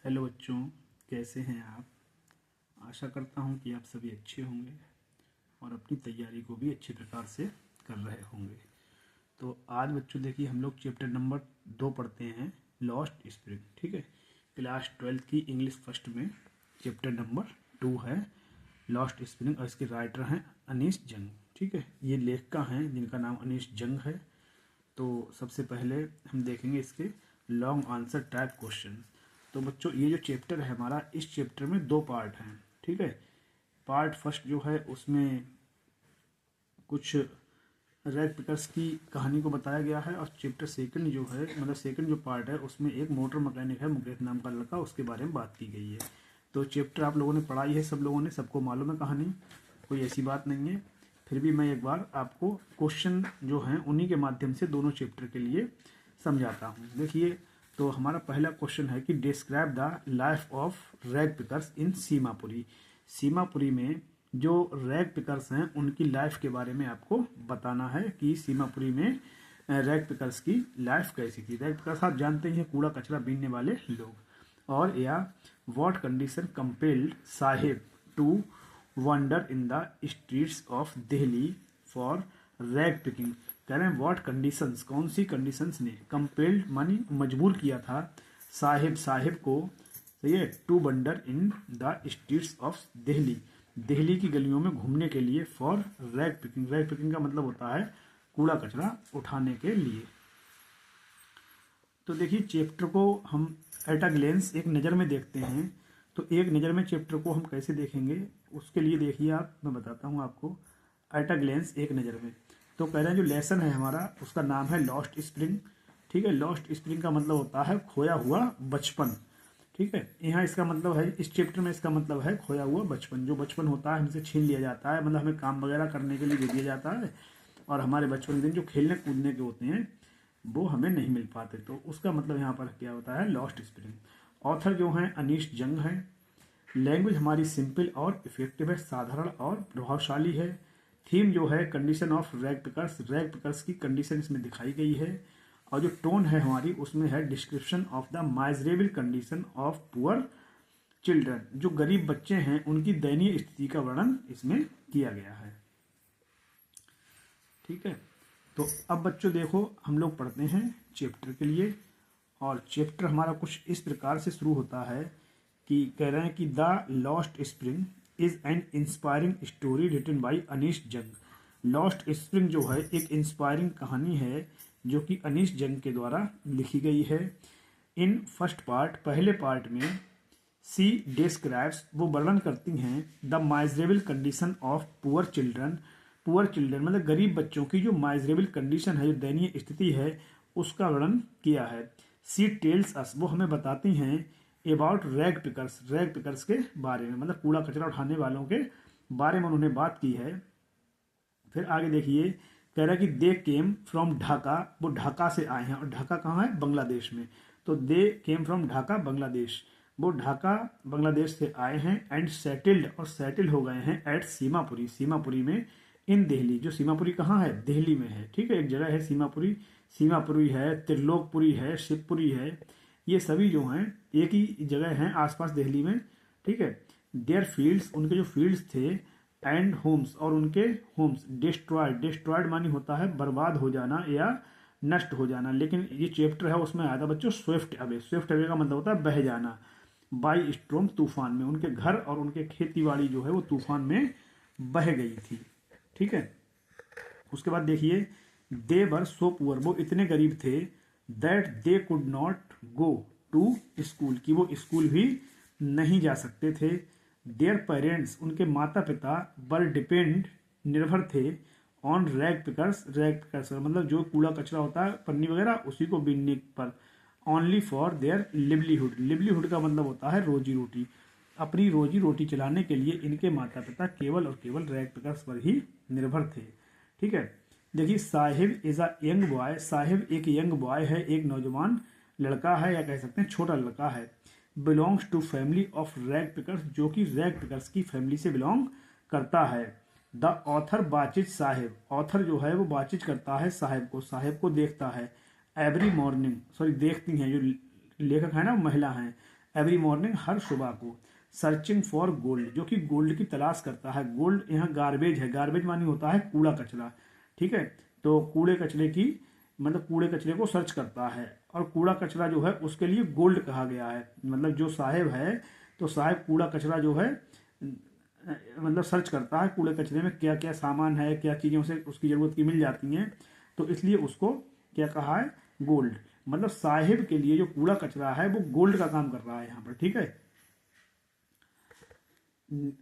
Hello बच्चों, कैसे हैं आप। आशा करता हूं कि आप सभी अच्छे होंगे और अपनी तैयारी को भी अच्छे प्रकार से कर रहे होंगे। तो आज बच्चों देखिए हम लोग चैप्टर नंबर 2 पढ़ते हैं, लॉस्ट स्प्रिंग। ठीक है, क्लास 12 की इंग्लिश फर्स्ट में चैप्टर नंबर 2 है लॉस्ट स्प्रिंग और इसके राइटर हैं अनीश जंग। ठीक है, ये लेखिका हैं जिनका नाम अनीश जंग है। तो सबसे पहले हम देखेंगे इसके लॉन्ग आंसर टाइप क्वेश्चन। तो बच्चों ये जो चैप्टर है हमारा, इस चैप्टर में 2 पार्ट हैं। ठीक है, पार्ट फर्स्ट जो है उसमें कुछ रैग पिकर्स की कहानी को बताया गया है और चैप्टर सेकंड जो है, मतलब सेकंड जो पार्ट है उसमें एक मोटर मैकेनिक है मुकेश नाम का लड़का, उसके बारे में बात की गई है। तो चैप्टर आप लोगों ने पढ़ाई है, सब लोगों ने, सबको मालूम है कहानी, कोई ऐसी बात नहीं है। फिर भी मैं एक बार आपको क्वेश्चन जो हैं उन्हीं के माध्यम से दोनों चैप्टर के लिए समझाता हूँ। देखिए, तो हमारा पहला क्वेश्चन है कि describe the life of rag pickers in Seemapuri. Seemapuri में जो रैग पिकर्स हैं उनकी लाइफ के बारे में आपको बताना है कि सीमापुरी में रैग पिकर्स की लाइफ कैसी थी। रैग पिकर्स आप जानते ही हैं, कूड़ा कचरा बीनने वाले लोग। और या what condition compelled Saheb to wander in the streets of Delhi for rag picking. कह रहे हैं व्हाट कंडीशंस, कौन सी कंडीशंस ने कंपेल्ड मानी मजबूर किया था साहिब को, सही है, to wander in the streets of Delhi, Delhi की गलियों में घूमने के लिए, for rag picking. Rag picking का मतलब होता है कूड़ा कचरा उठाने के लिए। तो देखिए चैप्टर को हम एट अ ग्लेंस एक नज़र में देखते हैं। तो एक नज़र में चैप्टर को हम कैसे देखेंगे, उसके लिए देखिए आप, मैं बताता हूँ आपको। एट अ ग्लेंस एक नज़र में तो कह रहे हैं जो लेसन है हमारा उसका नाम है लॉस्ट स्प्रिंग। ठीक है, लॉस्ट स्प्रिंग का मतलब होता है खोया हुआ बचपन। ठीक है, यहाँ इसका मतलब है, इस चैप्टर में इसका मतलब है खोया हुआ बचपन। जो बचपन होता है हमसे छीन लिया जाता है, मतलब हमें काम वगैरह करने के लिए दे दिया जाता है और हमारे बचपन के दिन जो खेलने कूदने के होते हैं वो हमें नहीं मिल पाते। तो उसका मतलब यहाँ पर क्या होता है, लॉस्ट स्प्रिंग। ऑथर जो हैं अनीश जंग हैं। लैंग्वेज हमारी सिंपल और इफेक्टिव है, साधारण और प्रभावशाली है। थीम जो है कंडीशन ऑफ रैग पिकर्स की कंडीशन इसमें दिखाई गई है। और जो टोन है हमारी उसमें है description of the miserable condition of poor children. जो गरीब बच्चे हैं उनकी दयनीय स्थिति का वर्णन इसमें किया गया है। ठीक है, तो अब बच्चों देखो हम लोग पढ़ते हैं चैप्टर के लिए। और चैप्टर हमारा कुछ इस प्रकार से शुरू होता है कि कह रहे हैं कि the lost spring is an inspiring story written by Anees Jung. Lost spring जो है एक इंस्पायरिंग कहानी है जो कि अनीश जंग के द्वारा लिखी गई है। इन फर्स्ट पार्ट, पहले पार्ट में सी डिस्क्राइब्स, वो वर्णन करती हैं the miserable condition of poor children. Poor children मतलब गरीब बच्चों की जो माइजरेबल कंडीशन है, जो दयनीय स्थिति है, उसका वर्णन किया है। सी टेल्स अस, वो हमें बताती हैं अबाउट रैग पिकर्स के बारे में, मतलब कूड़ा कचरा उठाने वालों के बारे में उन्होंने बात की है। फिर आगे देखिए, कह रहा है कि दे केम फ्रॉम ढाका, वो ढाका से आए हैं। और ढाका कहाँ है, बांग्लादेश में। तो दे केम फ्रॉम ढाका बांग्लादेश, वो ढाका बांग्लादेश से आए हैं। एंड सेटल्ड, और सेटल हो गए हैं एट सीमापुरी, सीमापुरी में, इन दिल्ली। जो सीमापुरी कहाँ है, दिल्ली में है। ठीक है, एक जगह है सीमापुरी, सीमापुरी है, त्रिलोकपुरी है, शिवपुरी है, ये सभी जो हैं एक ही जगह हैं आसपास दिल्ली में। ठीक है, देयर फील्ड्स, उनके जो फील्ड्स थे, एंड होम्स, और उनके होम्स, डिस्ट्रॉयड मानी होता है बर्बाद हो जाना या नष्ट हो जाना। लेकिन ये चैप्टर है उसमें आया था बच्चों स्विफ्ट अवे का मतलब होता है बह जाना। बाई स्ट्रोम, तूफान में, उनके घर और उनके खेती बाड़ी जो है वो तूफान में बह गई थी। ठीक है, उसके बाद देखिए, दे वर सो पुअर, वो इतने गरीब थे, that they could not go to school, की वो स्कूल भी नहीं जा सकते थे। देयर पेरेंट्स, उनके माता पिता, वर डिपेंड, निर्भर थे, ऑन रैग पिकर्स मतलब जो कूड़ा कचरा होता है पन्नी वगैरह उसी को बीनने पर, ओनली फॉर देयर लिवलीहुड का मतलब होता है रोजी रोटी। अपनी रोजी रोटी चलाने के लिए इनके माता पिता केवल और केवल रैग पिकर्स पर ही निर्भर थे। ठीक है, देखिए, Sahib is a young boy, Sahib एक यंग बॉय है, एक नौजवान लड़का है या कह सकते हैं छोटा लड़का है। Belongs to family of rag pickers, जो कि रैग पिकर्स की फैमिली से बिलोंग करता है। द ऑथर बातचीत साहिब, ऑथर जो है वो बातचीत करता है साहिब को देखता है। एवरी मॉर्निंग, सॉरी देखती हैं, जो लेखक है ना महिला हैं, एवरी मॉर्निंग, हर सुबह को, सर्चिंग फॉर गोल्ड, जो कि गोल्ड की तलाश करता है। गोल्ड यहाँ गार्बेज है, गार्बेज मानी होता है कूड़ा कचरा, ठीक है। तो कूड़े कचरे की मतलब कूड़े कचरे को सर्च करता है, और कूड़ा कचरा जो है उसके लिए गोल्ड कहा गया है। मतलब जो साहेब है, तो साहेब कूड़ा कचरा जो है मतलब सर्च करता है, कूड़े कचरे में क्या क्या सामान है, क्या चीज़ें उसे उसकी ज़रूरत की मिल जाती हैं, तो इसलिए उसको क्या कहा है, गोल्ड। मतलब साहिब के लिए जो कूड़ा कचरा है वो गोल्ड का काम कर रहा है यहाँ पर, ठीक है।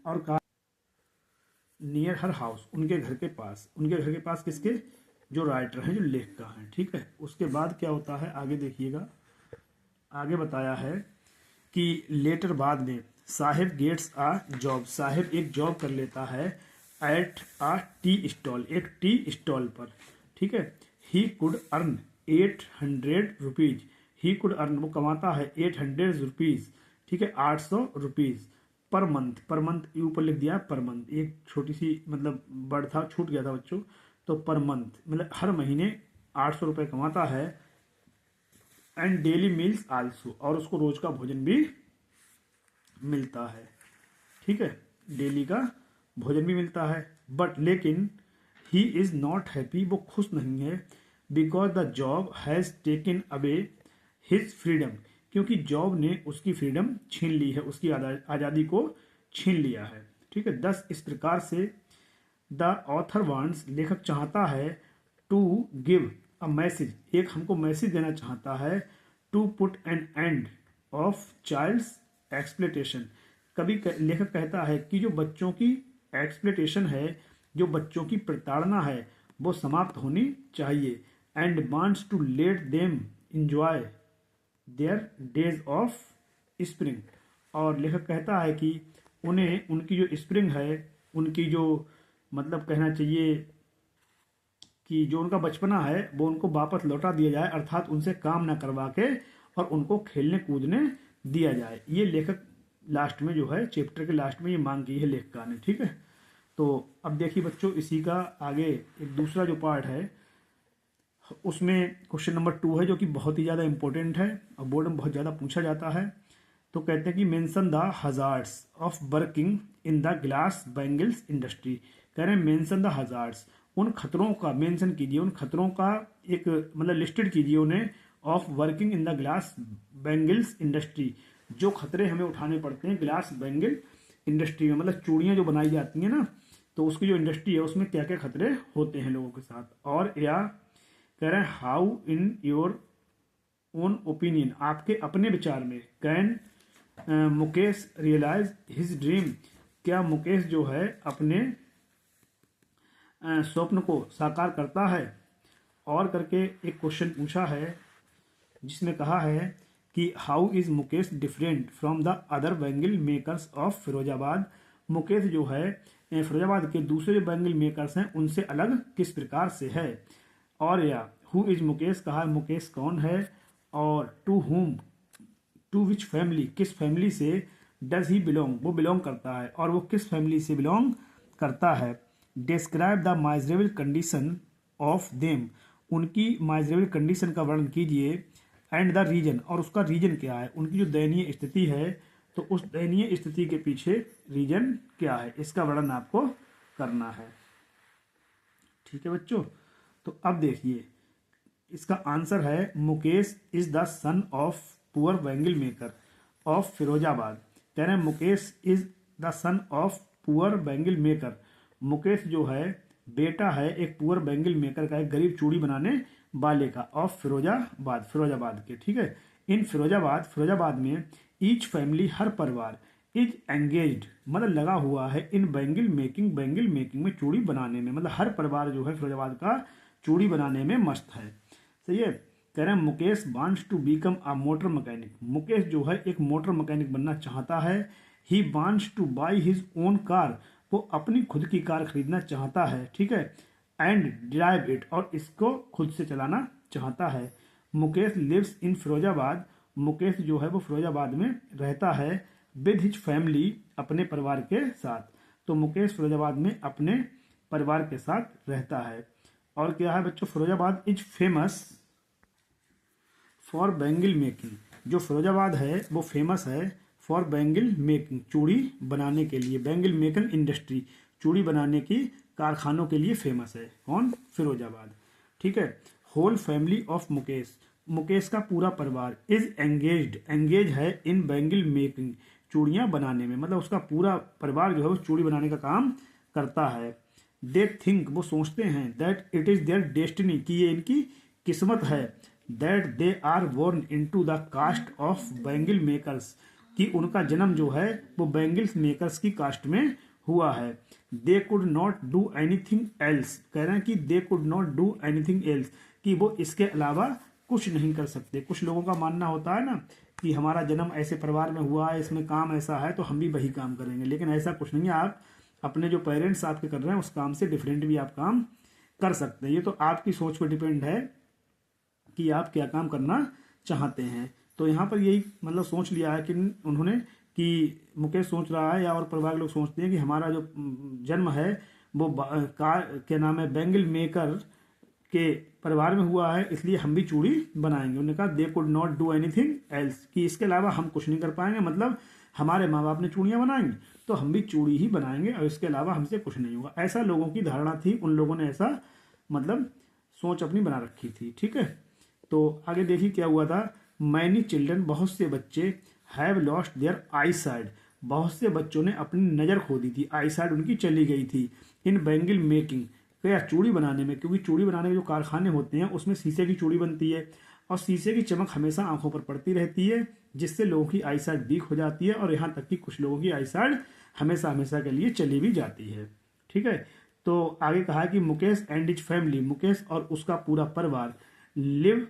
और कहा नियर हर हाउस, उनके घर के पास, उनके घर के पास किसके, जो राइटर हैं, जो लेखक हैं, ठीक है। उसके बाद क्या होता है आगे देखिएगा, आगे बताया है कि लेटर बाद में साहिब गेट्स आ जॉब, साहिब एक जॉब कर लेता है एट आ टी स्टॉल, एक टी स्टॉल पर, ठीक है। He could earn 800 rupees, he could earn वो कमाता है 800 रुपीज, ठीक है, 800 rupees per month, per month ऊपर लिख दिया पर मंथ, एक छोटी सी मतलब वर्ड था छूट गया था बच्चों, तो पर मंथ मतलब हर महीने 800 रुपये कमाता है। एंड डेली मील्स आल्सो, और उसको रोज का भोजन भी मिलता है, ठीक है, डेली का भोजन भी मिलता है। बट लेकिन ही इज नॉट हैप्पी, वो खुश नहीं है, because the job has taken away his freedom, क्योंकि जॉब ने उसकी फ्रीडम छीन ली है, उसकी आज़ादी को छीन लिया है, ठीक है। 10 इस प्रकार से द ऑथर वांट्स, लेखक चाहता है, टू गिव अ मैसेज, एक हमको मैसेज देना चाहता है, to put an end of child's exploitation. कभी लेखक कहता है कि जो बच्चों की एक्सप्लोइटेशन है, जो बच्चों की प्रताड़ना है, वो समाप्त होनी चाहिए। And wants to let them enjoy their days of spring, और लेखक कहता है कि उन्हें उनकी जो स्प्रिंग है, उनकी जो मतलब कहना चाहिए कि जो उनका बचपना है वो उनको वापस लौटा दिया जाए, अर्थात उनसे काम ना करवा के और उनको खेलने कूदने दिया जाए। ये लेखक लास्ट में जो है चैप्टर के लास्ट में ये मांग की है लेखिका ने, ठीक है। तो अब देखिए बच्चों, इसी का आगे एक दूसरा जो पार्ट है उसमें क्वेश्चन नंबर 2 है, जो कि बहुत ही ज़्यादा इंपॉर्टेंट है और बोर्ड में बहुत ज़्यादा पूछा जाता है। तो कहते हैं कि mention the hazards of working in the glass bangles industry. कह रहे हैं मेंशन द हजार्ड्स, उन खतरों का मेंशन कीजिए, उन खतरों का एक मतलब लिस्टेड कीजिए उन्हें, of working in the glass bangles industry, जो खतरे हमें उठाने पड़ते हैं ग्लास बैंगल इंडस्ट्री में, मतलब चूड़ियाँ जो बनाई जाती हैं ना, तो उसकी जो इंडस्ट्री है उसमें क्या क्या खतरे होते हैं लोगों के साथ। और या कह रहे हैं how in your own opinion, आपके अपने विचार में, can Mukesh realise his dream, क्या मुकेश जो है अपने स्वप्न को साकार करता है। और करके एक क्वेश्चन पूछा है जिसमें कहा है कि how is Mukesh different from the other bangle makers of Firozabad, Mukesh जो है फिरोजाबाद के दूसरे जो बैंगल मेकर्स हैं उनसे अलग किस प्रकार से है। और या हु इज मुकेश, कहा मुकेश कौन है, और to whom, to which family, किस फैमिली से, डज ही बिलोंग, वो बिलोंग करता है और वो किस फैमिली से बिलोंग करता है। Describe the miserable condition of them, उनकी माइजरेबल कंडीशन का वर्णन कीजिए। एंड द रीजन, और उसका रीजन क्या है, उनकी जो दयनीय स्थिति है तो उस दयनीय स्थिति के पीछे रीजन क्या है, इसका वर्णन आपको करना है, ठीक है बच्चों। तो अब देखिए इसका आंसर है Mukesh is the son of poor bangle maker of Firozabad. कह रहे हैं Mukesh is the son of poor bangle maker, Mukesh जो है बेटा है एक पुअर बैंगल मेकर का, एक गरीब चूड़ी बनाने वाले का, ऑफ फिरोजाबाद, फिरोजाबाद के, ठीक है। इन फिरोजाबाद, फिरोजाबाद में ईच फैमिली, हर परिवार, इज एंगेज्ड मतलब लगा हुआ है, इन बैंगल मेकिंग, बैंगल मेकिंग में चूड़ी बनाने में, मतलब हर परिवार जो है फिरोजाबाद का चूड़ी बनाने में मस्त है, सही है। कह रहे हैं Mukesh wants to become a motor mechanic, Mukesh जो है एक मोटर मैकेनिक बनना चाहता है। He wants to buy his own car, वो अपनी खुद की कार खरीदना चाहता है, ठीक है। एंड ड्राइव इट, और इसको खुद से चलाना चाहता है। मुकेश लिव्स इन फिरोजाबाद, मुकेश जो है वो फिरोजाबाद में रहता है। विद हिज फैमिली, अपने परिवार के साथ, तो मुकेश फिरोजाबाद में अपने परिवार के साथ रहता है। और क्या है बच्चों, Firozabad is famous for bangle making, जो फिरोजाबाद है वो फेमस है फॉर बैंगल मेकिंग, चूड़ी बनाने के लिए, बैंगल मेकिंग इंडस्ट्री, चूड़ी बनाने की कारखानों के लिए फेमस है। कौन? फिरोजाबाद। ठीक है। Whole family of Mukesh, Mukesh का पूरा परिवार इज एंगेज्ड, एंगेज है इन बैंगल मेकिंग, चूड़ियां बनाने में, मतलब उसका पूरा परिवार जो है वो चूड़ी बनाने का काम करता है। दे थिंक, वो सोचते हैं, that it is their destiny, कि ये इनकी किस्मत है, that they are born into the caste of bangle makers, कि उनका जन्म जो है वो बैंगल मेकर्स की कास्ट में हुआ है। दे could not do anything else, कह रहे हैं कि दे could not do anything else, कि वो इसके अलावा कुछ नहीं कर सकते। कुछ लोगों का मानना होता है ना कि हमारा जन्म ऐसे परिवार में हुआ है, इसमें काम ऐसा है तो हम भी वही काम करेंगे, लेकिन ऐसा कुछ नहीं है। आप अपने जो पेरेंट्स आपके कर रहे हैं उस काम से डिफरेंट भी आप काम कर सकते हैं। ये तो आपकी सोच पर डिपेंड है कि आप क्या काम करना चाहते हैं। तो यहाँ पर यही मतलब सोच लिया है कि उन्होंने कि मुकेश सोच रहा है या और परिवार के लोग सोचते हैं कि हमारा जो जन्म है वो क्या नाम है, बैंगल मेकर के परिवार में हुआ है, इसलिए हम भी चूड़ी बनाएंगे। उन्होंने कहा दे could not do anything else, कि इसके अलावा हम कुछ नहीं कर पाएंगे, मतलब हमारे माँ बाप ने चूड़ियाँ बनाएंगी तो हम भी चूड़ी ही बनाएंगे और इसके अलावा हमसे कुछ नहीं होगा। ऐसा लोगों की धारणा थी, उन लोगों ने ऐसा मतलब सोच अपनी बना रखी थी। ठीक है। तो आगे देखिए क्या हुआ था। मैनी चिल्ड्रन, बहुत से बच्चे, have lost their eyesight, बहुत से बच्चों ने अपनी नज़र खो दी थी, आई साइड उनकी चली गई थी। इन बैंगल मेकिंग, क्या चूड़ी बनाने में, क्योंकि चूड़ी बनाने के जो कारखाने होते हैं उसमें शीशे की चूड़ी बनती है और शीशे की चमक हमेशा आंखों पर पड़ती रहती है, जिससे लोगों की आई साइड वीक हो जाती है और यहाँ तक कि कुछ लोगों की आई साइड हमेशा हमेशा के लिए चली भी जाती है। ठीक है। तो आगे कहा कि Mukesh and his family, Mukesh और उसका पूरा परिवार, live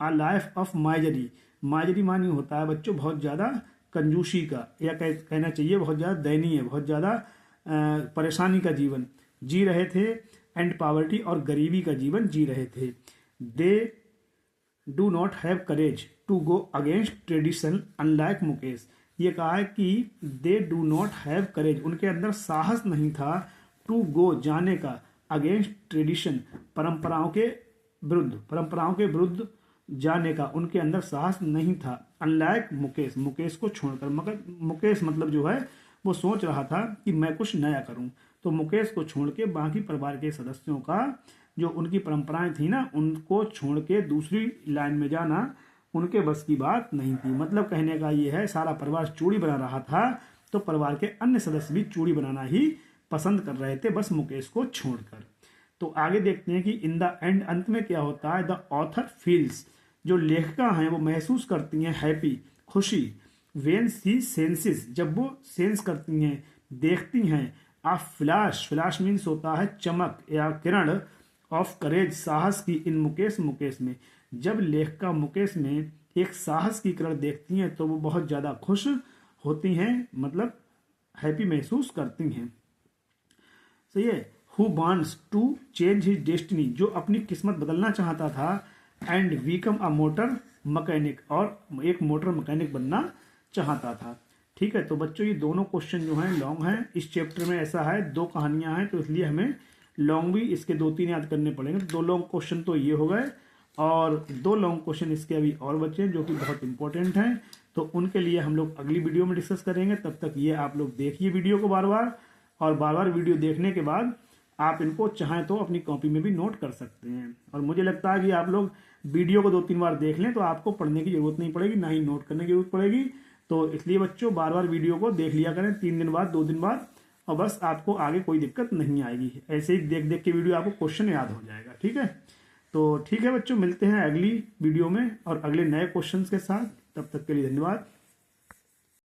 a life of misery, misery मानी होता है बच्चों बहुत ज़्यादा कंजूसी का, या कहना चाहिए बहुत ज़्यादा दयनीय, बहुत ज़्यादा परेशानी का जीवन जी रहे थे, एंड पॉवर्टी, और गरीबी का जीवन जी रहे थे। They do not have courage to go against tradition unlike Mukesh, ये कहा है कि they do not have courage, उनके अंदर साहस नहीं था, टू गो जाने का, अगेंस्ट ट्रेडिशन परंपराओं के विरुद्ध, परंपराओं के विरुद्ध जाने का उनके अंदर साहस नहीं था। अनलाइक मुकेश, मुकेश को छोड़कर, मगर मुकेश मतलब जो है वो सोच रहा था कि मैं कुछ नया करूं, तो मुकेश को छोड़ के बाकी परिवार के सदस्यों का जो उनकी परंपराएं थी ना उनको छोड़ के दूसरी लाइन में जाना उनके बस की बात नहीं थी। मतलब कहने का ये है सारा परिवार चूड़ी बना रहा था तो परिवार के अन्य सदस्य भी चूड़ी बनाना ही पसंद कर रहे थे, बस मुकेश को छोड़कर। तो आगे देखते हैं कि इन द एंड, अंत में क्या होता है। द ऑथर फील्स, जो लेखिका हैं वो महसूस करती हैं हैप्पी, खुशी, वेन सी सेंसेस, जब वो सेंस करती हैं, देखती हैं, आ फ्लैश, फ्लैश मीन्स होता है चमक या किरण, ऑफ करेज, साहस की, इन मुकेश, मुकेश में। जब लेखिका मुकेश में एक साहस की किरण देखती हैं तो वो बहुत ज़्यादा खुश होती हैं, मतलब हैप्पी महसूस करती हैं। सही है। Who wants to change his destiny, जो अपनी किस्मत बदलना चाहता था, and become a motor mechanic, और एक मोटर मैकेनिक बनना चाहता था। ठीक है। तो बच्चों ये दोनों क्वेश्चन जो हैं लॉन्ग हैं, इस चैप्टर में ऐसा है 2 कहानियां हैं तो इसलिए हमें लॉन्ग भी इसके 2-3 याद करने पड़ेंगे। 2 लॉन्ग क्वेश्चन तो ये हो गए और 2 लॉन्ग क्वेश्चन इसके अभी और बचे हैं जो कि बहुत इंपॉर्टेंट हैं, तो उनके लिए हम लोग अगली वीडियो में डिस्कस करेंगे। तब तक ये आप लोग देखिए वीडियो को बार बार, और बार बार वीडियो देखने के बाद आप इनको चाहें तो अपनी कॉपी में भी नोट कर सकते हैं। और मुझे लगता है कि आप लोग वीडियो को 2-3 बार देख लें तो आपको पढ़ने की जरूरत नहीं पड़ेगी, ना ही नोट करने की जरूरत पड़ेगी। तो इसलिए बच्चों बार बार वीडियो को देख लिया करें, 3 दिन बाद, 2 दिन बाद, और बस आपको आगे कोई दिक्कत नहीं आएगी। ऐसे ही देख देख के वीडियो आपको क्वेश्चन याद हो जाएगा। ठीक है। तो ठीक है बच्चों, मिलते हैं अगली वीडियो में और अगले नए क्वेश्चन के साथ। तब तक के लिए धन्यवाद।